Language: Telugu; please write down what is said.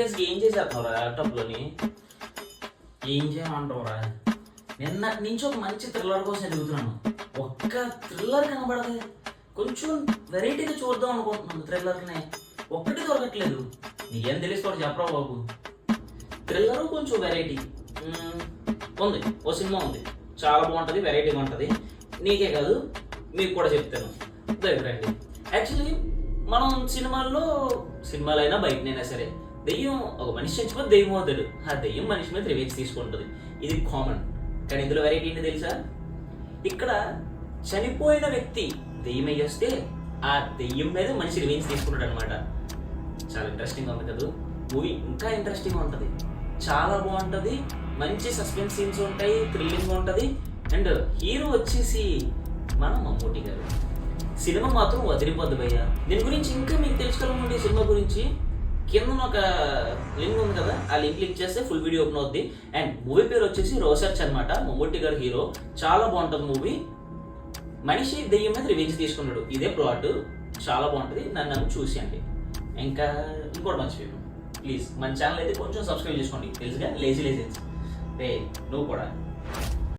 సీరియస్గా ఏం చేసేస్తున్నారా ల్యాప్టాప్లోని? ఏం చేయమంటావురా? నిన్నటి నుంచి ఒక మంచి థ్రిల్లర్ కోసం ఎదుగుతున్నాను. ఒక్క థ్రిల్లర్ కనబడదు. కొంచెం వెరైటీగా చూద్దాం అనుకుంటున్నాను థ్రిల్లర్ని. ఒక్కటి దొరకట్లేదు. నీకేం తెలుసుకోవడం చెప్పరా బాబు? థ్రిల్లరు కొంచెం వెరైటీ ఉంది. ఓ సినిమా ఉంది, చాలా బాగుంటుంది, వెరైటీగా ఉంటుంది. నీకే కాదు మీకు కూడా చెప్తాను, రండి. యాక్చువల్లీ మనం సినిమాలైనా బయటనైనా సరే దెయ్యం ఒక మనిషి చచ్చిపోతే దెయ్యం అవుతాడు. ఆ దెయ్యం మనిషి మీద రివెంజ్ తీసుకుంటుంది. ఇది కామన్. కానీ ఇందులో వెరైటీ ఏంటి తెలుసా? ఇక్కడ చనిపోయిన వ్యక్తి దెయ్యం అయ్యేస్తే ఆ దెయ్యం మీద మనిషి రివెంజ్ తీసుకుంటాడు అనమాట. చాలా ఇంట్రెస్టింగ్గా ఉంది కదా మూవీ. ఇంకా ఇంట్రెస్టింగ్గా ఉంటుంది, చాలా బాగుంటుంది. మంచి సస్పెన్స్ సీన్స్ ఉంటాయి, థ్రిల్లింగ్ ఉంటుంది. అండ్ హీరో వచ్చేసి మన మమ్మూటి గారు. సినిమా మాత్రం వదిలిపోద్దు భయ్య. దీని గురించి ఇంకా మీకు తెలుసుకోవాలనుకుంటే సినిమా గురించి కింద ఒక లింక్ ఉంది కదా, ఆ లింక్ క్లిక్ చేస్తే ఫుల్ వీడియో ఓపెన్ అవుద్ది. అండ్ మూవీ పేరు వచ్చేసి రోసర్చ్ అనమాట. మమ్మూటి గారు హీరో. చాలా బాగుంటుంది మూవీ. మనిషి దెయ్యం మీద రివెంజ్ తీసుకున్నాడు, ఇదే ప్లాట్. చాలా బాగుంటుంది, నన్ను చూసేయండి. ఇంకా ఇంకోటి మర్చిపోయాను, ప్లీజ్ మన ఛానల్ అయితే కొంచెం సబ్స్క్రైబ్ చేసుకోండి. తెలుసుగా లేజీ రే నువ్వు కూడా.